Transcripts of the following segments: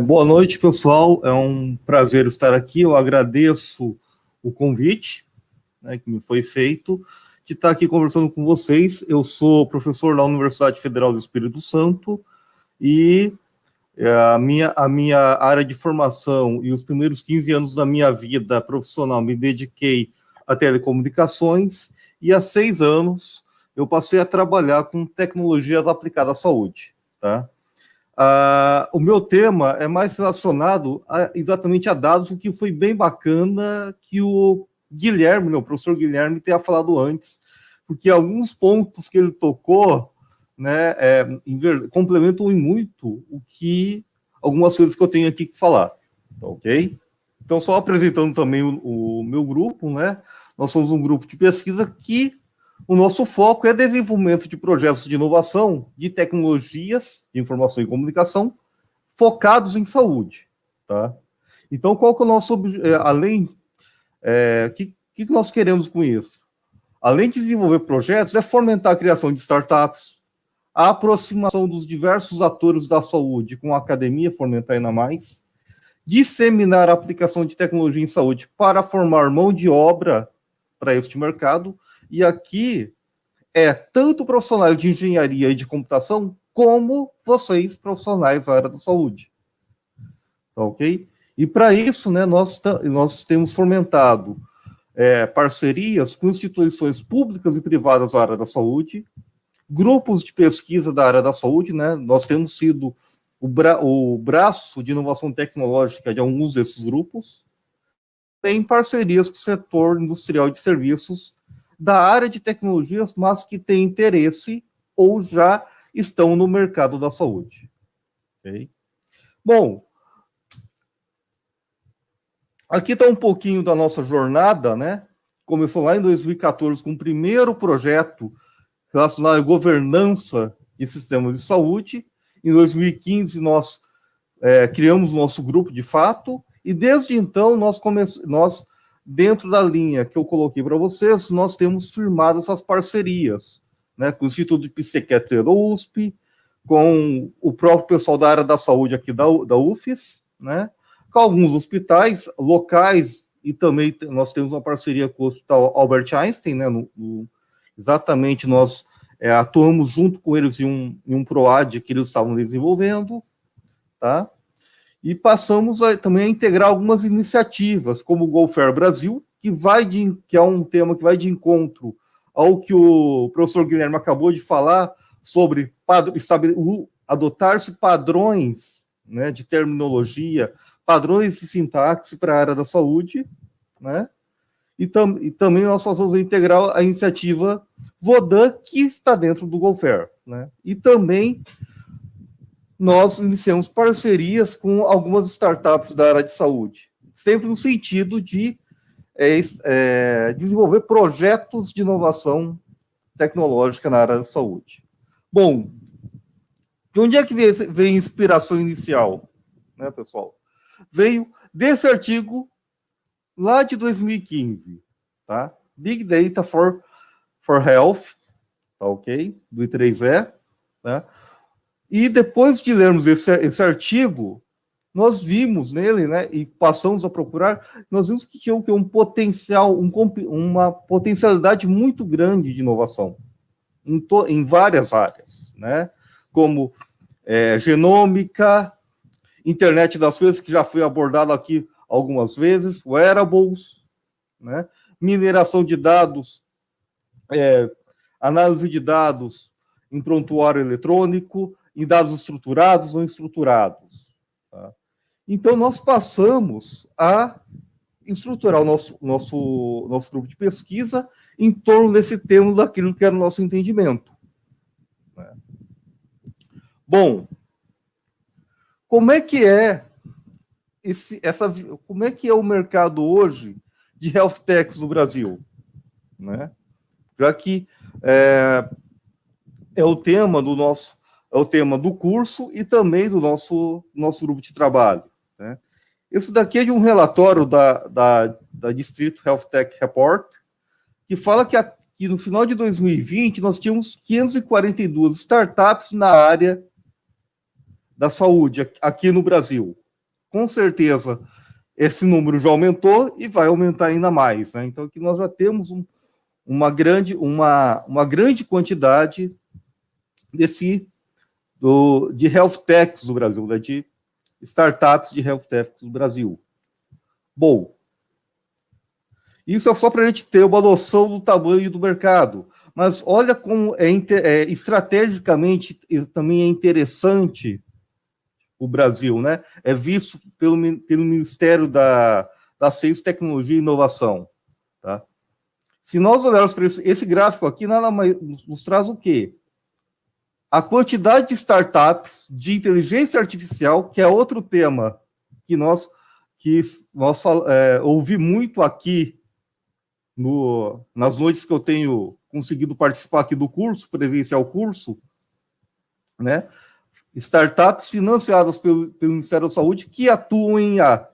Boa noite, pessoal. É um prazer estar aqui. Eu agradeço o convite, né, que me foi feito, de estar aqui conversando com vocês. Eu sou professor da Universidade Federal do Espírito Santo e a minha área de formação e os primeiros 15 anos da minha vida profissional me dediquei a telecomunicações e há 6 anos eu passei a trabalhar com tecnologias aplicadas à saúde, tá? O meu tema é mais relacionado exatamente a dados, o que foi bem bacana que o Guilherme, o professor Guilherme, tenha falado antes, porque alguns pontos que ele tocou, né, complementam muito algumas coisas que eu tenho aqui que falar, ok? Então, só apresentando também o meu grupo, né? Nós somos um grupo de pesquisa que o nosso foco é desenvolvimento de projetos de inovação de tecnologias de informação e comunicação focados em saúde, tá? Então, qual que é o nosso que nós queremos com isso? Além de desenvolver projetos, é fomentar a criação de startups, a aproximação dos diversos atores da saúde com a academia, fomentar ainda mais, disseminar a aplicação de tecnologia em saúde para formar mão de obra para este mercado. E aqui tanto profissionais de engenharia e de computação, como vocês, profissionais da área da saúde. Tá, ok? E para isso, né, nós temos fomentado parcerias com instituições públicas e privadas da área da saúde, grupos de pesquisa da área da saúde, né? Nós temos sido o braço de inovação tecnológica de alguns desses grupos, tem parcerias com o setor industrial de serviços da área de tecnologias, mas que têm interesse ou já estão no mercado da saúde. Okay? Bom, aqui está um pouquinho da nossa jornada, né? Começou lá em 2014 com o primeiro projeto relacionado à governança de sistemas de saúde. Em 2015, nós criamos o nosso grupo de fato, e desde então, nós dentro da linha que eu coloquei para vocês, nós temos firmado essas parcerias, né, com o Instituto de Psiquiatria da USP, com o próprio pessoal da área da saúde aqui da UFES, né, com alguns hospitais locais, e também nós temos uma parceria com o Hospital Albert Einstein, né, exatamente nós atuamos junto com eles em um PROAD que eles estavam desenvolvendo, tá? E passamos também a integrar algumas iniciativas, como o GoFair Brasil, que é um tema que vai de encontro ao que o professor Guilherme acabou de falar sobre adotar-se padrões, né, de terminologia, padrões de sintaxe para a área da saúde, né? E também nós fazemos integrar a iniciativa Vodan, que está dentro do GoFair, né? E também nós iniciamos parcerias com algumas startups da área de saúde, sempre no sentido de desenvolver projetos de inovação tecnológica na área da saúde. Bom, de onde é que vem a inspiração inicial, né, pessoal? Veio desse artigo lá de 2015, tá? Big Data for Health, tá ok? Do I3E, né? E depois de lermos esse artigo, nós vimos nele, né, e passamos a procurar, nós vimos que tinha um potencial, uma potencialidade muito grande de inovação em várias áreas, né, como genômica, internet das coisas, que já foi abordado aqui algumas vezes, wearables, né, mineração de dados, análise de dados em prontuário eletrônico, em dados estruturados ou estruturados. Tá? Então, nós passamos a estruturar o nosso grupo de pesquisa em torno desse tema, daquilo que era o nosso entendimento. Né? Bom, como é que é como é que é o mercado hoje de health techs no Brasil? Né? Já que é o tema do curso e também do nosso grupo de trabalho. Né? Isso daqui é de um relatório da Distrito Health Tech Report, que fala que no final de 2020 nós tínhamos 542 startups na área da saúde aqui no Brasil. Com certeza, esse número já aumentou e vai aumentar ainda mais, né? Então, aqui nós já temos uma grande quantidade de health techs no Brasil, né? De startups de health techs no Brasil. Bom, isso é só para a gente ter uma noção do tamanho do mercado. Mas olha como estrategicamente também é interessante o Brasil, né? É visto pelo Ministério da Ciência, Tecnologia e Inovação. Tá? Se nós olharmos para esse gráfico aqui, nada mais nos traz o quê? A quantidade de startups de inteligência artificial, que é outro tema que nós ouvi muito aqui nas noites que eu tenho conseguido participar aqui do curso, presencial curso, né? Startups financiadas pelo Ministério da Saúde que atuam em IA.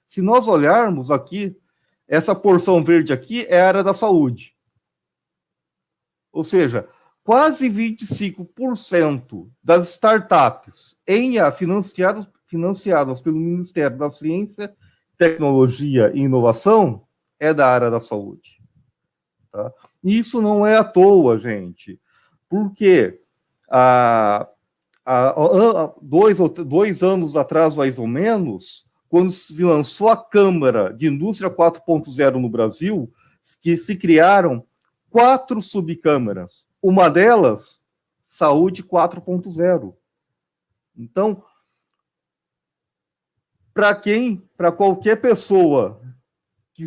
Se nós olharmos aqui, essa porção verde aqui é a área da saúde. Ou seja, quase 25% das startups em IA financiadas pelo Ministério da Ciência, Tecnologia e Inovação é da área da saúde. Tá? Isso não é à toa, gente, porque há 2 anos atrás, mais ou menos, quando se lançou a Câmara de Indústria 4.0 no Brasil, que se criaram 4 subcâmaras. Uma delas, Saúde 4.0. Então, para qualquer pessoa que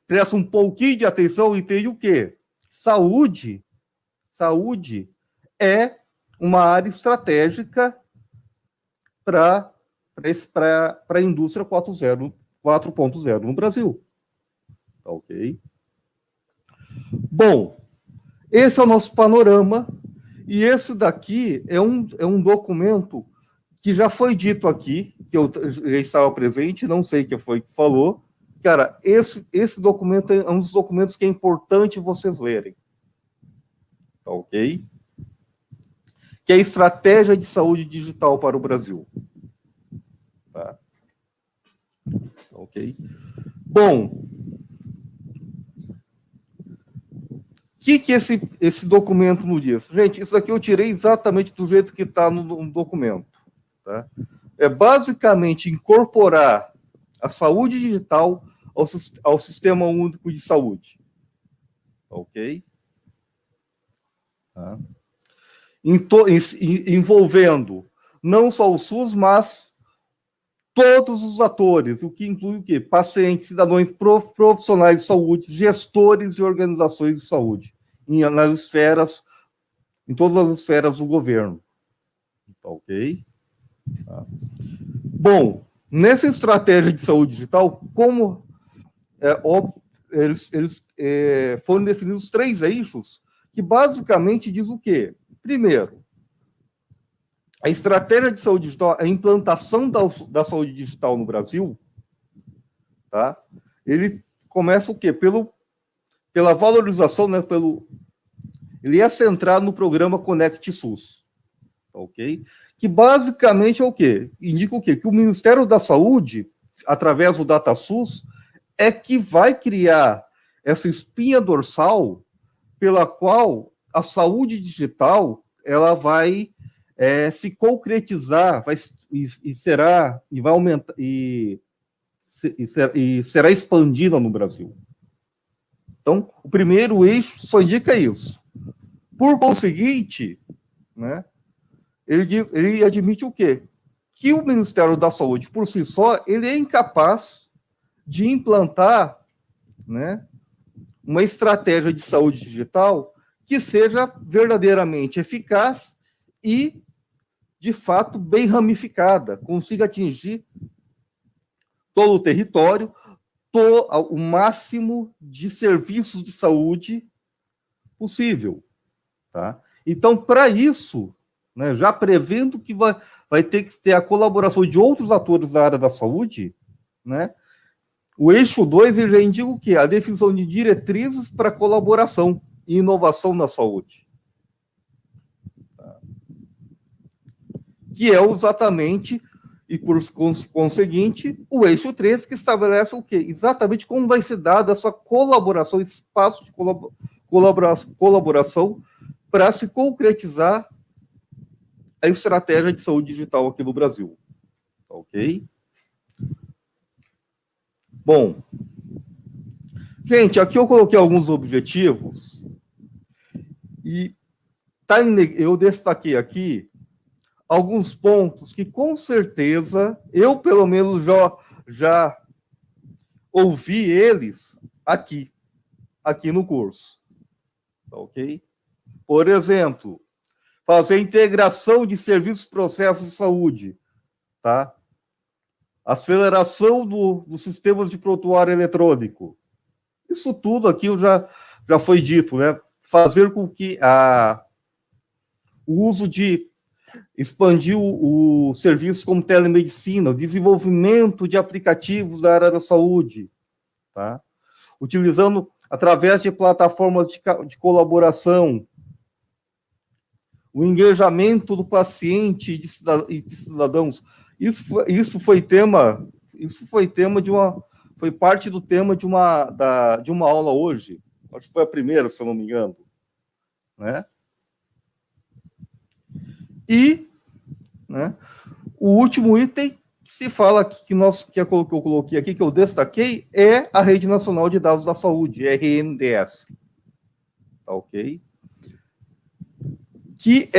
presta um pouquinho de atenção, entende o quê? Saúde é uma área estratégica para a indústria 4.0 no Brasil. Tá, ok? Bom, esse é o nosso panorama, e esse daqui é um documento que já foi dito aqui, que eu já estava presente, não sei quem foi que falou. Cara, esse documento é um dos documentos que é importante vocês lerem. Tá, ok? Que é a Estratégia de Saúde Digital para o Brasil. Tá? Ok? Bom, o que esse documento nos diz? Gente, isso aqui eu tirei exatamente do jeito que está no documento. Tá? É basicamente incorporar a saúde digital ao Sistema Único de Saúde. Ok? Tá? Envolvendo não só o SUS, mas todos os atores, o que inclui o quê? Pacientes, cidadãos, profissionais de saúde, gestores de organizações de saúde, em todas as esferas do governo. Ok? Tá. Bom, nessa estratégia de saúde digital, como eles foram definidos 3 eixos, que basicamente diz o quê? Primeiro, a estratégia de saúde digital, a implantação da saúde digital no Brasil, tá? Ele começa o quê? Pela valorização, né? Ele é centrado no programa Conect SUS, ok? Que basicamente é o quê? Indica o quê? Que o Ministério da Saúde, através do DataSUS, é que vai criar essa espinha dorsal pela qual a saúde digital ela vai se concretizar, vai aumentar e será expandida no Brasil. Então, o primeiro eixo só indica isso. Por conseguinte, né, ele admite o quê? Que o Ministério da Saúde, por si só, ele é incapaz de implantar, né, uma estratégia de saúde digital que seja verdadeiramente eficaz e, de fato, bem ramificada, consiga atingir todo o território, o máximo de serviços de saúde possível. Tá? Então, para isso, né, já prevendo que vai ter que ter a colaboração de outros atores da área da saúde, né, o eixo 2 ele já indica o quê? A definição de diretrizes para colaboração e inovação na saúde. Tá. que é exatamente, e por conseguinte, o eixo 3, que estabelece o quê? Exatamente como vai ser dada essa colaboração, espaço de colaboração para se concretizar a estratégia de saúde digital aqui no Brasil. Ok? Bom, gente, aqui eu coloquei alguns objetivos e eu destaquei aqui alguns pontos que, com certeza, eu, pelo menos, já ouvi eles aqui no curso. Ok? Por exemplo, fazer integração de serviços e processos de saúde, tá? Aceleração dos sistemas de prontuário eletrônico. Isso tudo aqui já foi dito, né? Fazer com que o uso de expandir o serviço como telemedicina, o desenvolvimento de aplicativos da área da saúde, tá? Utilizando através de plataformas de colaboração, o engajamento do paciente e de cidadãos. Isso foi parte do tema de uma aula hoje. Acho que foi a primeira, se eu não me engano, né? E, né, o último item que se fala que eu coloquei aqui, que eu destaquei, é a Rede Nacional de Dados da Saúde, RNDS. Tá, ok? Que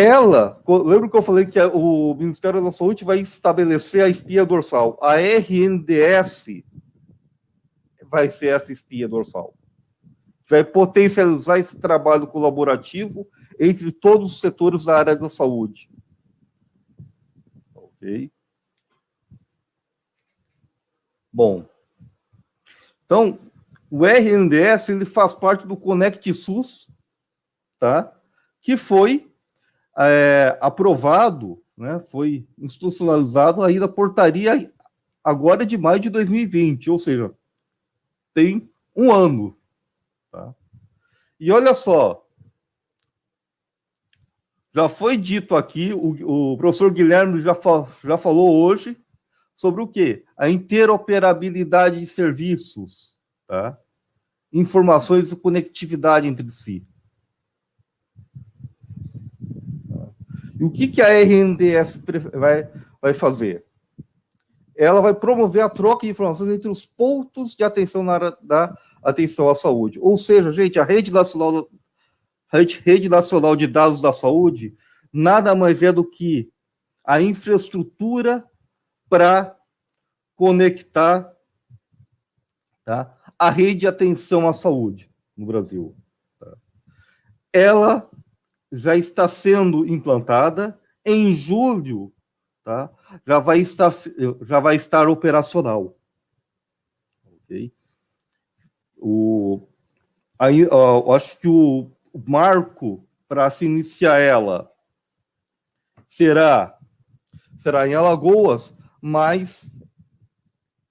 lembra que eu falei que o Ministério da Saúde vai estabelecer a espinha dorsal. A RNDS vai ser essa espinha dorsal. Vai potencializar esse trabalho colaborativo entre todos os setores da área da saúde. Ok? Bom, então, o RNDS ele faz parte do Conect SUS, tá? Que foi aprovado, né? Foi institucionalizado aí na portaria agora de maio de 2020, ou seja, tem um ano. Tá? E olha só, já foi dito aqui, o professor Guilherme já falou hoje sobre o quê? A interoperabilidade de serviços, tá? Informações e conectividade entre si. E o que a RNDS vai fazer? Ela vai promover a troca de informações entre os pontos de atenção na área da atenção à saúde. Ou seja, gente, a Rede Nacional de Dados da Saúde nada mais é do que a infraestrutura para conectar, tá, a rede de atenção à saúde no Brasil. Tá? Ela já está sendo implantada. Em julho, tá, já vai estar operacional. Ok? Eu acho que o marco para se iniciar ela será em Alagoas, mas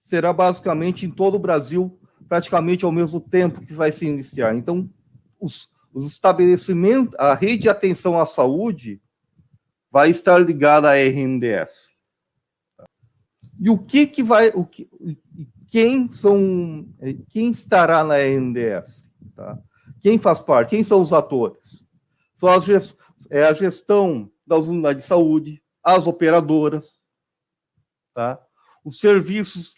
será basicamente em todo o Brasil, praticamente ao mesmo tempo que vai se iniciar. Então, os estabelecimentos, a rede de atenção à saúde vai estar ligada à RNDS. E quem estará na RNDS? Tá? Quem faz parte? Quem são os atores? São a gestão das unidades de saúde, as operadoras, tá? Os serviços,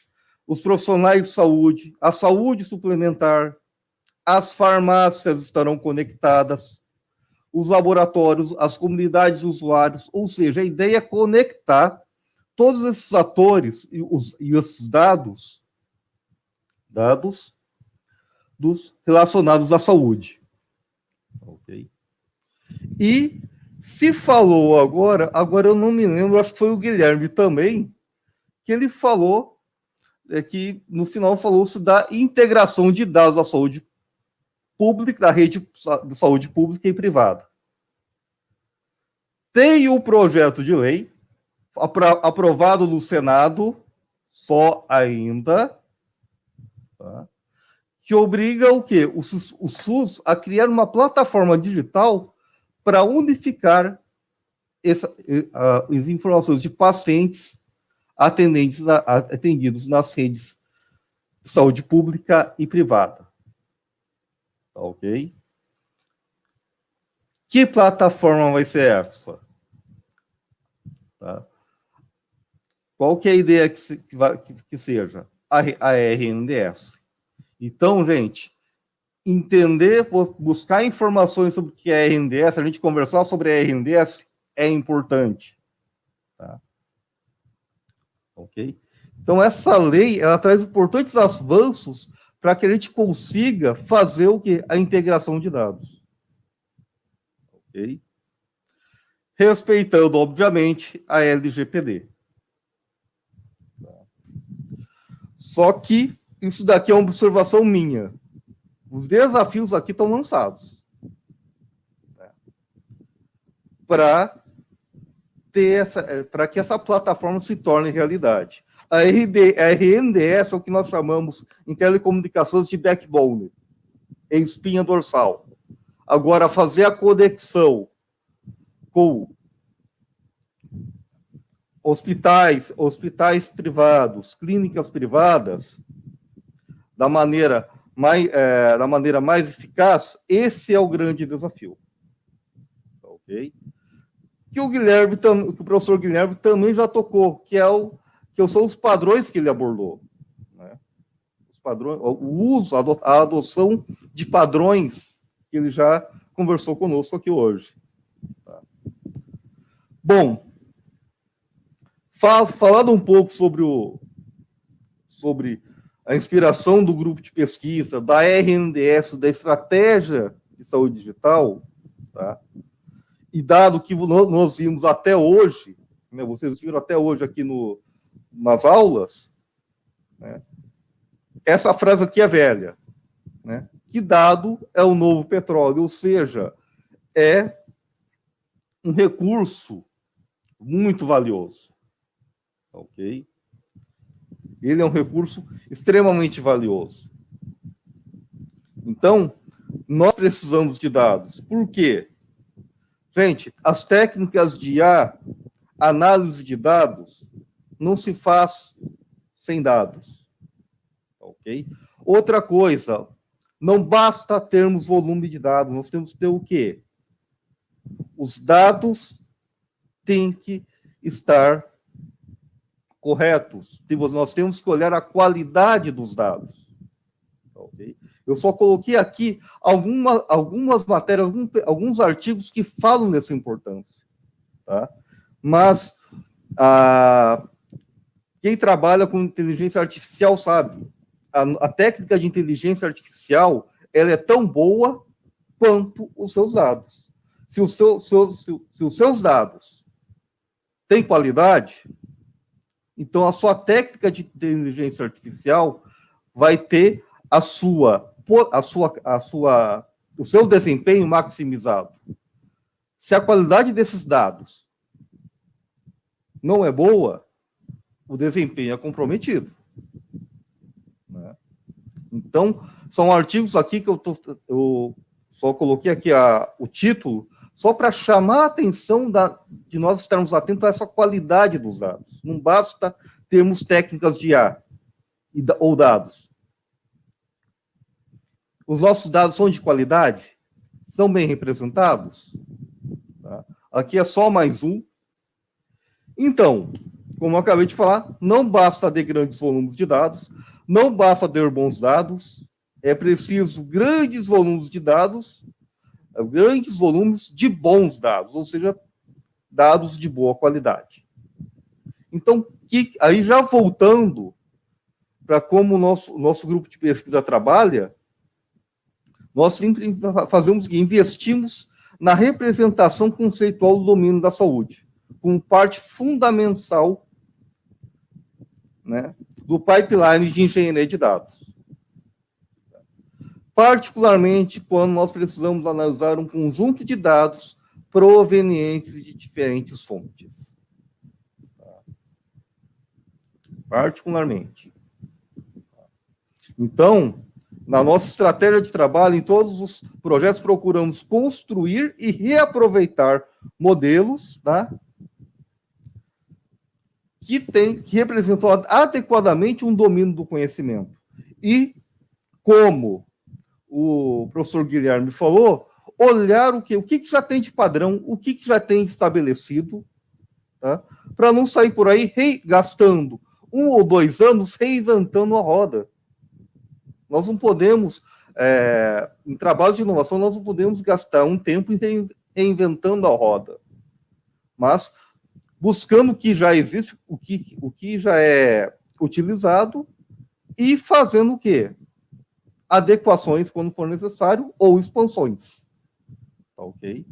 os profissionais de saúde, a saúde suplementar, as farmácias estarão conectadas, os laboratórios, as comunidades de usuários, ou seja, a ideia é conectar todos esses atores e esses dados relacionados à saúde. Ok? E se falou agora eu não me lembro, acho que foi o Guilherme também, que ele falou, que no final falou-se da integração de dados da saúde pública, da rede de saúde pública e privada. Tem um projeto de lei aprovado no Senado, só ainda, tá? Que obriga o quê? O SUS a criar uma plataforma digital para unificar as informações de pacientes atendidos nas redes de saúde pública e privada. Tá, ok? Que plataforma vai ser essa? Tá? Qual que é a ideia que seja? A RNDS. Então, gente, entender, buscar informações sobre o que é a RNDS, a gente conversar sobre a RNDS é importante. Tá? Ok? Então, essa lei, ela traz importantes avanços para que a gente consiga fazer o quê? A integração de dados. Ok? Respeitando, obviamente, a LGPD. Só que isso daqui é uma observação minha. Os desafios aqui estão lançados. Para que essa plataforma se torne realidade. A RNDS é o que nós chamamos em telecomunicações de backbone, em espinha dorsal. Agora, fazer a conexão com hospitais privados, clínicas privadas, da maneira mais eficaz, esse é o grande desafio. Ok? Que o professor Guilherme também já tocou, que são os padrões que ele abordou. Né? Os padrões, o uso, a adoção de padrões que ele já conversou conosco aqui hoje. Tá? Bom, falando um pouco sobre a inspiração do grupo de pesquisa, da RNDS, da estratégia de saúde digital, tá? E dado que nós vimos até hoje, né, vocês viram até hoje aqui nas aulas, né, essa frase aqui é velha, né, que dado é o novo petróleo, ou seja, é um recurso muito valioso, ok? Ele é um recurso extremamente valioso. Então, nós precisamos de dados. Por quê? Gente, as técnicas de análise de dados não se faz sem dados. Ok? Outra coisa, não basta termos volume de dados, nós temos que ter o quê? Os dados têm que estar corretos. Nós temos que olhar a qualidade dos dados. Ok? Eu só coloquei aqui algumas matérias, alguns artigos que falam dessa importância. Tá? Mas quem trabalha com inteligência artificial sabe, a técnica de inteligência artificial ela é tão boa quanto os seus dados. Se os seus dados têm qualidade, então a sua técnica de inteligência artificial vai ter o seu desempenho maximizado. Se a qualidade desses dados não é boa, o desempenho é comprometido. Né? Então, são artigos aqui que eu só coloquei aqui o título, só para chamar a atenção de nós estarmos atentos a essa qualidade dos dados. Não basta termos técnicas de ou dados. Os nossos dados são de qualidade? São bem representados? Tá? Aqui é só mais um. Então, como eu acabei de falar, não basta ter grandes volumes de dados, não basta ter bons dados, é preciso grandes volumes de dados, grandes volumes de bons dados, ou seja, dados de boa qualidade. Então, aí já voltando para como o nosso grupo de pesquisa trabalha, nós sempre fazemos o que? Investimos na representação conceitual do domínio da saúde, como parte fundamental, né, do pipeline de engenharia de dados. Particularmente quando nós precisamos analisar um conjunto de dados provenientes de diferentes fontes. Particularmente. Então, na nossa estratégia de trabalho, em todos os projetos, procuramos construir e reaproveitar modelos, tá? Que representam adequadamente um domínio do conhecimento. E, como o professor Guilherme falou, olhar o que já tem de padrão, o que já tem estabelecido, tá? Para não sair por aí gastando 1 ou 2 anos reinventando a roda. Nós não podemos, em trabalhos de inovação, nós não podemos gastar um tempo reinventando a roda. Mas buscando o que já existe, o que já é utilizado e fazendo o quê? Adequações quando for necessário ou expansões. Tá, ok?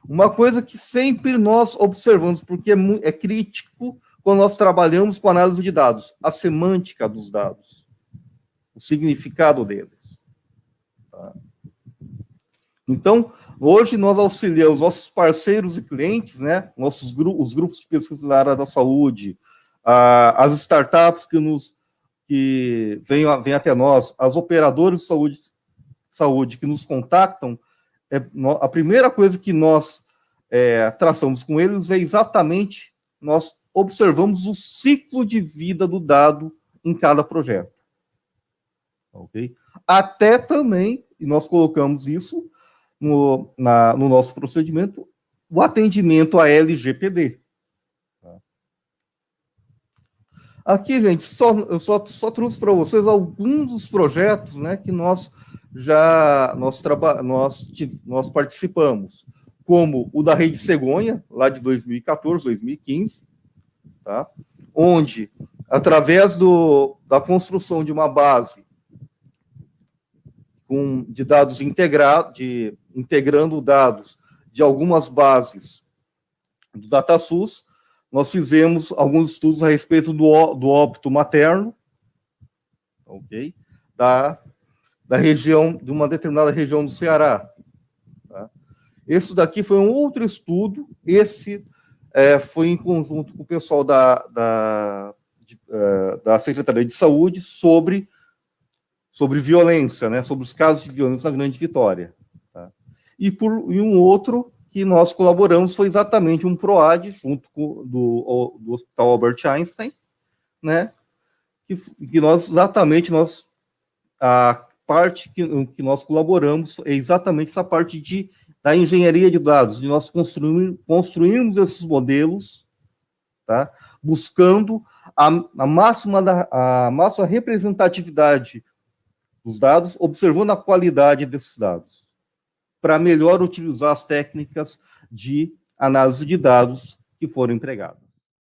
Uma coisa que sempre nós observamos, porque é crítico quando nós trabalhamos com análise de dados, a semântica dos dados, o significado deles. Tá? Então, hoje nós auxiliamos nossos parceiros e clientes, né, os grupos de pesquisa da área da saúde, as startups que vêm até nós, as operadoras de saúde que nos contactam, a primeira coisa que nós traçamos com eles é exatamente, nós observamos o ciclo de vida do dado em cada projeto. Ok? Até também, e nós colocamos isso no nosso procedimento, o atendimento à LGPD. Aqui, gente, eu só trouxe para vocês alguns dos projetos, né, que nós participamos, como o da Rede Cegonha, lá de 2014, 2015, tá? Onde, através da construção de uma base de dados integrando dados de algumas bases do DataSUS, nós fizemos alguns estudos a respeito do óbito materno, ok? Da região, de uma determinada região do Ceará. Tá? Esse daqui foi um outro estudo, esse foi em conjunto com o pessoal da Secretaria de Saúde sobre violência, né? Sobre os casos de violência na Grande Vitória. Tá? E um outro que nós colaboramos foi exatamente um PROAD, junto com do Hospital Albert Einstein, né? Que a parte que nós colaboramos é exatamente essa parte da engenharia de dados, de nós construirmos esses modelos, tá? Buscando a máxima representatividade dos dados, observando a qualidade desses dados, para melhor utilizar as técnicas de análise de dados que foram empregadas.